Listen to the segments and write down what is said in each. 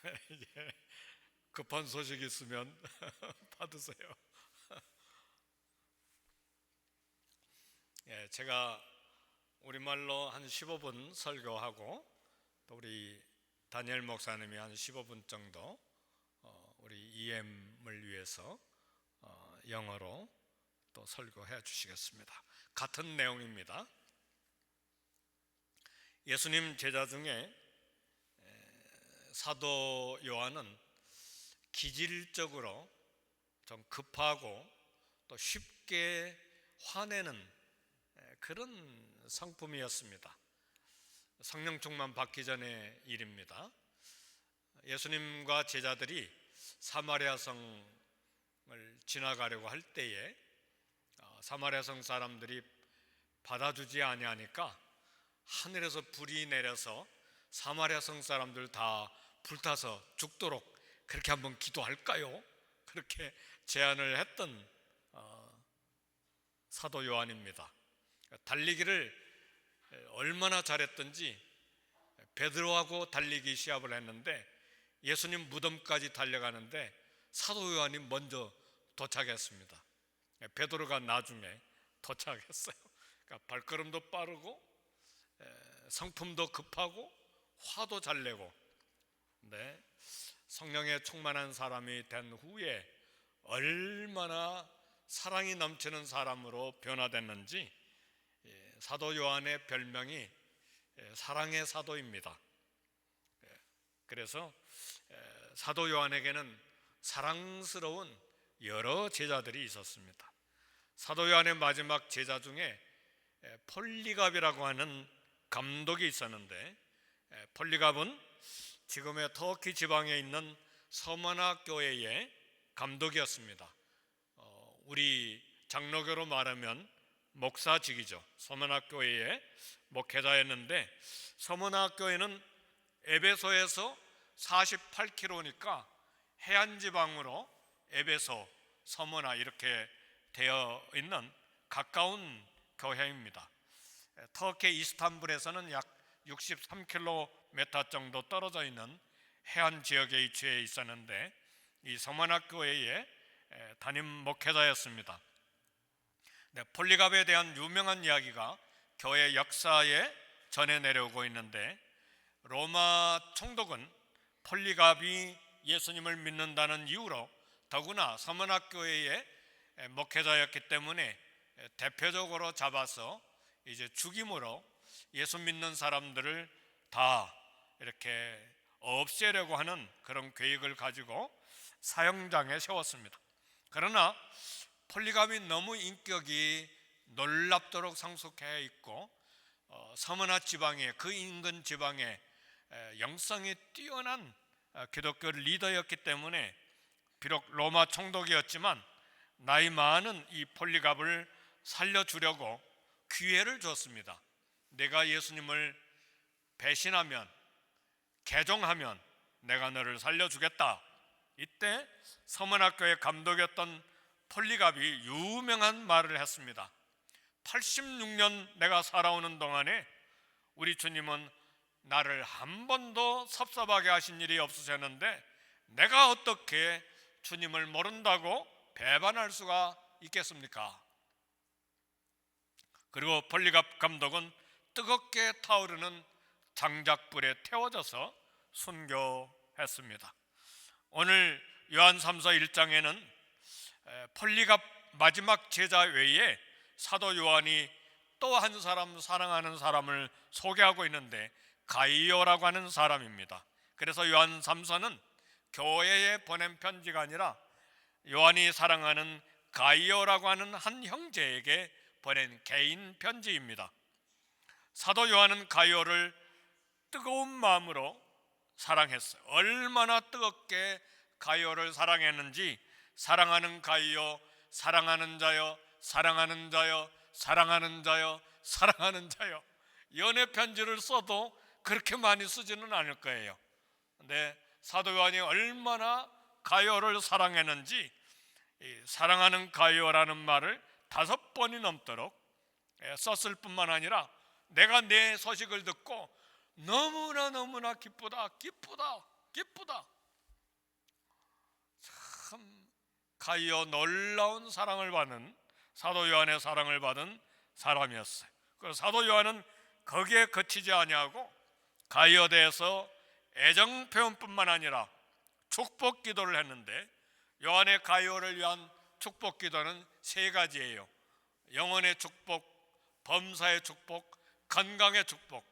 예, 급한 소식 있으면 받으세요. 예, 제가 우리말로 한 15분 설교하고 또 우리 다니엘 목사님이 한 15분 정도 우리 EM을 위해서 영어로 또 설교해 주시겠습니다. 같은 내용입니다. 예수님 제자 중에 사도 요한은 기질적으로 좀 급하고 또 쉽게 화내는 그런 성품이었습니다. 성령 충만 받기 전의 일입니다. 예수님과 제자들이 사마리아 성을 지나가려고 할 때에 사마리아 성 사람들이 받아주지 아니하니까 하늘에서 불이 내려서 사마리아 성 사람들 다 불타서 죽도록 그렇게 한번 기도할까요? 그렇게 제안을 했던 사도 요한입니다. 달리기를 얼마나 잘했던지 베드로하고 달리기 시합을 했는데 예수님 무덤까지 달려가는데 사도 요한이 먼저 도착했습니다. 베드로가 나중에 도착했어요. 그러니까 발걸음도 빠르고 성품도 급하고 화도 잘 내고, 성령에 충만한 사람이 된 후에 얼마나 사랑이 넘치는 사람으로 변화됐는지 사도 요한의 별명이 사랑의 사도입니다. 그래서 사도 요한에게는 사랑스러운 여러 제자들이 있었습니다. 사도 요한의 마지막 제자 중에 폴리갑이라고 하는 감독이 있었는데, 폴리갑은 지금의 터키 지방에 있는 서머나 교회의 감독이었습니다. 우리 장로교로 말하면 목사직이죠. 서머나 교회의 목회자였는데, 서머나 교회는 에베소에서 48km니까 해안 지방으로 에베소, 서머나 이렇게 되어 있는 가까운 교회입니다. 터키 이스탄불에서는 약 63km 정도 떨어져 있는 해안 지역에 위치해 있었는데, 이 서머나 교회의 담임 목회자였습니다. 폴리갑에 대한 유명한 이야기가 교회 역사에 전해 내려오고 있는데, 로마 총독은 폴리갑이 예수님을 믿는다는 이유로 더구나 서머나 교회의 목회자였기 때문에 대표적으로 잡아서 이제 죽임으로 예수 믿는 사람들을 다 이렇게 없애려고 하는 그런 계획을 가지고 사형장에 세웠습니다. 그러나 폴리갑이 너무 인격이 놀랍도록 성숙해 있고 서머나 지방에, 그 인근 지방에 영성이 뛰어난 기독교 리더였기 때문에 비록 로마 총독이었지만 나이 많은 이 폴리갑을 살려주려고 기회를 줬습니다. 내가 예수님을 배신하면, 개종하면 내가 너를 살려주겠다. 이때 서머나 교회 감독이었던 폴리갑이 유명한 말을 했습니다. 86년 내가 살아오는 동안에 우리 주님은 나를 한 번도 섭섭하게 하신 일이 없으셨는데 내가 어떻게 주님을 모른다고 배반할 수가 있겠습니까? 그리고 폴리갑 감독은 뜨겁게 타오르는 장작불에 태워져서 순교했습니다. 오늘 요한 3서 1장에는 폴리갑 마지막 제자 외에 사도 요한이 또 한 사람, 사랑하는 사람을 소개하고 있는데 가이오라고 하는 사람입니다. 그래서 요한 3서는 교회에 보낸 편지가 아니라 요한이 사랑하는 가이오라고 하는 한 형제에게 보낸 개인 편지입니다. 사도 요한은 가이오를 뜨거운 마음으로 사랑했어요. 얼마나 뜨겁게 가이오를 사랑했는지, 사랑하는 가이오, 사랑하는 자여, 사랑하는 자여, 사랑하는 자여, 사랑하는 자여, 연애 편지를 써도 그렇게 많이 쓰지는 않을 거예요. 근데 사도 요한이 얼마나 가이오를 사랑했는지 사랑하는 가이오라는 말을 5번이 넘도록 썼을 뿐만 아니라 내가 내 소식을 듣고 너무나 기쁘다, 기쁘다, 기쁘다. 가이오 놀라운 사랑을 받은, 사도 요한의 사랑을 받은 사람이었어요. 그래서 사도 요한은 거기에 그치지 아니하고 가이오에 대해서 애정 표현뿐만 아니라 축복 기도를 했는데, 요한의 가이오를 위한 축복 기도는 세 가지예요. 영혼의 축복, 범사의 축복, 건강의 축복.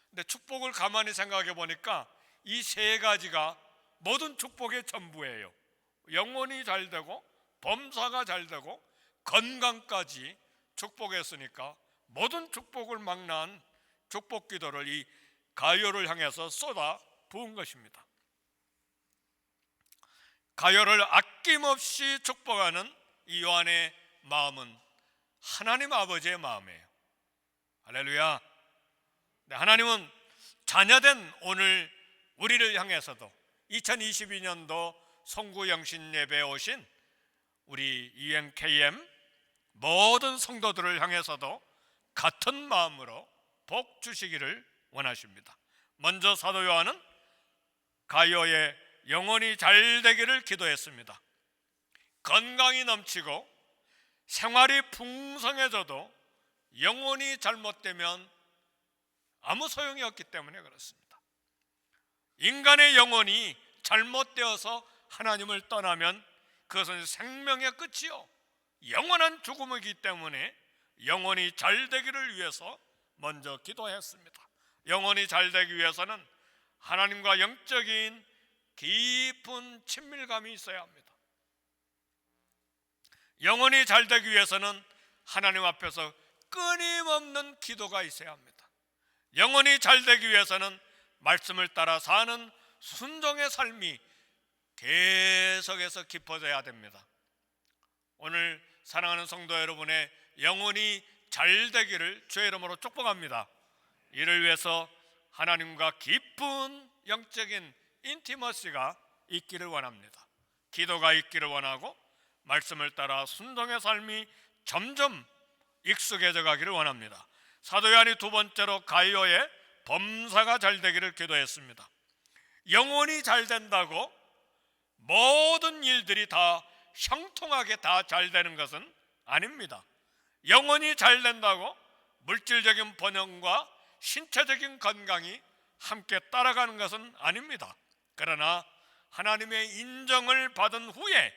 근데 축복을 가만히 생각해 보니까 이 세 가지가 모든 축복의 전부예요. 영혼이 잘 되고 범사가 잘 되고 건강까지 축복했으니까 모든 축복을 망라한 축복 기도를 이 가이오를 향해서 쏟아 부은 것입니다. 가이오를 아낌없이 축복하는 이 요한의 마음은 하나님 아버지의 마음이에요. 할렐루야. 하나님은 자녀된 오늘 우리를 향해서도 2022년도 송구영신 예배에 오신 우리 EMKM 모든 성도들을 향해서도 같은 마음으로 복 주시기를 원하십니다. 먼저 사도 요한은 가이오의 영혼이 잘 되기를 기도했습니다. 건강이 넘치고 생활이 풍성해져도 영혼이 잘못되면 아무 소용이 없기 때문에 그렇습니다. 인간의 영혼이 잘못되어서 하나님을 떠나면 그것은 생명의 끝이요 영원한 죽음이기 때문에 영혼이 잘 되기를 위해서 먼저 기도했습니다. 영혼이 잘 되기 위해서는 하나님과 영적인 깊은 친밀감이 있어야 합니다. 영혼이 잘 되기 위해서는 하나님 앞에서 끊임없는 기도가 있어야 합니다. 영혼이 잘 되기 위해서는 말씀을 따라 사는 순종의 삶이 계속해서 깊어져야 됩니다. 오늘 사랑하는 성도 여러분의 영혼이 잘 되기를 주의 이름으로 축복합니다. 이를 위해서 하나님과 깊은 영적인 인티머시가 있기를 원합니다. 기도가 있기를 원하고 말씀을 따라 순종의 삶이 점점 익숙해져 가기를 원합니다. 사도 요한이 두 번째로 가이오의 범사가 잘 되기를 기도했습니다. 영혼이 잘 된다고 모든 일들이 다 형통하게 다 잘 되는 것은 아닙니다. 영혼이 잘 된다고 물질적인 번영과 신체적인 건강이 함께 따라가는 것은 아닙니다. 그러나 하나님의 인정을 받은 후에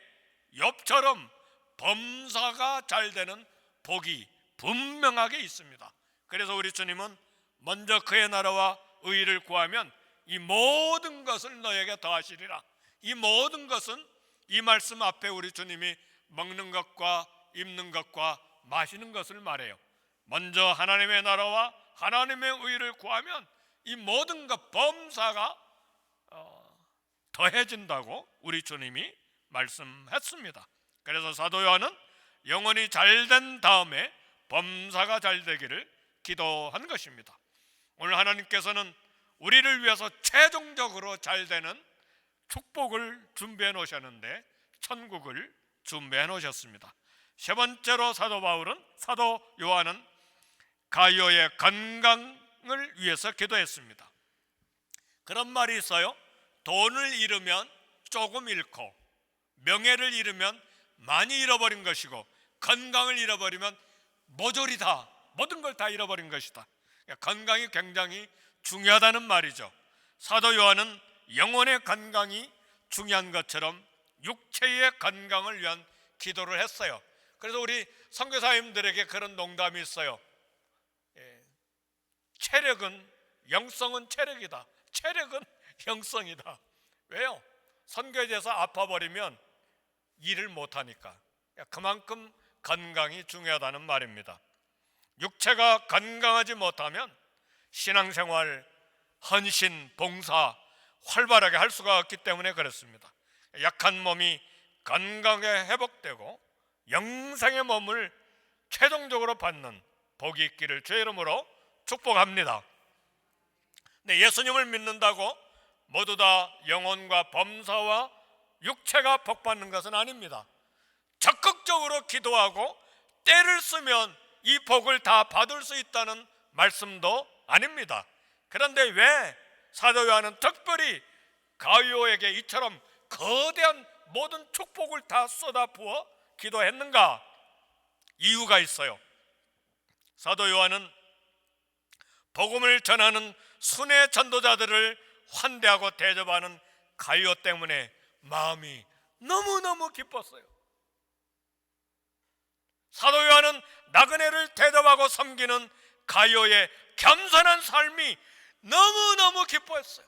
욥처럼 범사가 잘 되는 복이 분명하게 있습니다. 그래서 우리 주님은 먼저 그의 나라와 의를 구하면 이 모든 것을 너에게 더하시리라. 이 모든 것은 이 말씀 앞에 우리 주님이 먹는 것과 입는 것과 마시는 것을 말해요. 먼저 하나님의 나라와 하나님의 의를 구하면 이 모든 것 범사가 더해진다고 우리 주님이 말씀했습니다. 그래서 사도 요한은 영혼이 잘된 다음에 범사가 잘 되기를 기도한 것입니다. 오늘 하나님께서는 우리를 위해서 최종적으로 잘 되는 축복을 준비해 놓으셨는데 천국을 준비해 놓으셨습니다. 세 번째로 사도 요한은 가이오의 건강을 위해서 기도했습니다. 그런 말이 있어요. 돈을 잃으면 조금 잃고 명예를 잃으면 많이 잃어버린 것이고 건강을 잃어버리면 모조리 다 모든 걸 다 잃어버린 것이다. 건강이 굉장히 중요하다는 말이죠. 사도 요한은 영혼의 건강이 중요한 것처럼 육체의 건강을 위한 기도를 했어요. 그래서 우리 선교사님들에게 그런 농담이 있어요. 체력은 영성은 체력이다. 체력은 영성이다. 왜요? 선교에 대해서 아파버리면 일을 못하니까. 그만큼 건강이 중요하다는 말입니다. 육체가 건강하지 못하면 신앙생활, 헌신, 봉사 활발하게 할 수가 없기 때문에 그렇습니다. 약한 몸이 건강하게 회복되고 영생의 몸을 최종적으로 받는 복이 있기를 주의 이름으로 축복합니다. 네, 예수님을 믿는다고 모두 다 영혼과 범사와 육체가 복받는 것은 아닙니다. 적극적으로 기도하고 때를 쓰면 이 복을 다 받을 수 있다는 말씀도 아닙니다. 그런데 왜 사도 요한은 특별히 가이오에게 이처럼 거대한 모든 축복을 다 쏟아부어 기도했는가? 이유가 있어요. 사도 요한은 복음을 전하는 순회 전도자들을 환대하고 대접하는 가이오 때문에 마음이 너무너무 기뻤어요. 사도 요한은 나그네를 대접하고 섬기는 가이오의 겸손한 삶이 너무너무 기뻐했어요.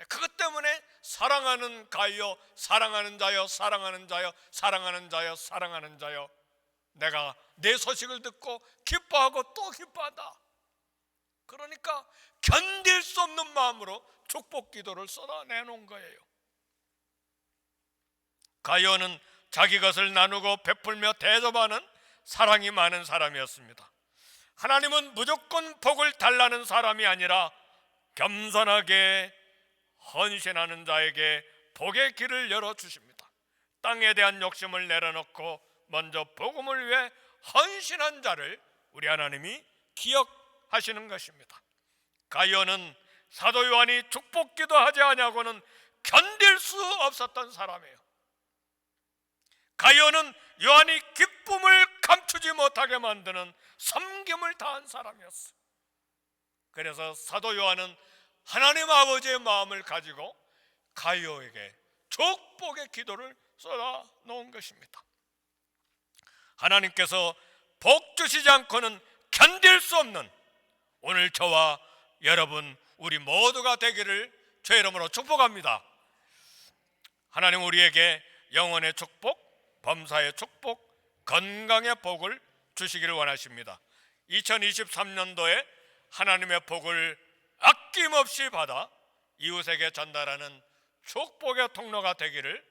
그것 때문에 사랑하는 가이오, 사랑하는 자여, 사랑하는 자여, 사랑하는 자여, 사랑하는 자여, 내가 내 소식을 듣고 기뻐하고 또 기뻐한다. 그러니까 견딜 수 없는 마음으로 축복 기도를 쏟아내놓은 거예요. 가이오는 자기 것을 나누고 베풀며 대접하는 사랑이 많은 사람이었습니다. 하나님은 무조건 복을 달라는 사람이 아니라 겸손하게 헌신하는 자에게 복의 길을 열어주십니다. 땅에 대한 욕심을 내려놓고 먼저 복음을 위해 헌신한 자를 우리 하나님이 기억하시는 것입니다. 가이오는 사도 요한이 축복 기도하지 아니하고는 견딜 수 없었던 사람이에요. 가이오는 요한이 기쁨을 감추지 못하게 만드는 섬김을 다한 사람이었어요. 그래서 사도 요한은 하나님 아버지의 마음을 가지고 가이오에게 축복의 기도를 쏟아 놓은 것입니다. 하나님께서 복 주시지 않고는 견딜 수 없는 오늘 저와 여러분 우리 모두가 되기를 주의 이름으로 축복합니다. 하나님 우리에게 영혼의 축복, 범사의 축복, 건강의 복을 주시기를 원하십니다. 2023년도에 하나님의 복을 아낌없이 받아 이웃에게 전달하는 축복의 통로가 되기를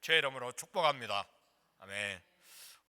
주의 이름으로 축복합니다. 아멘.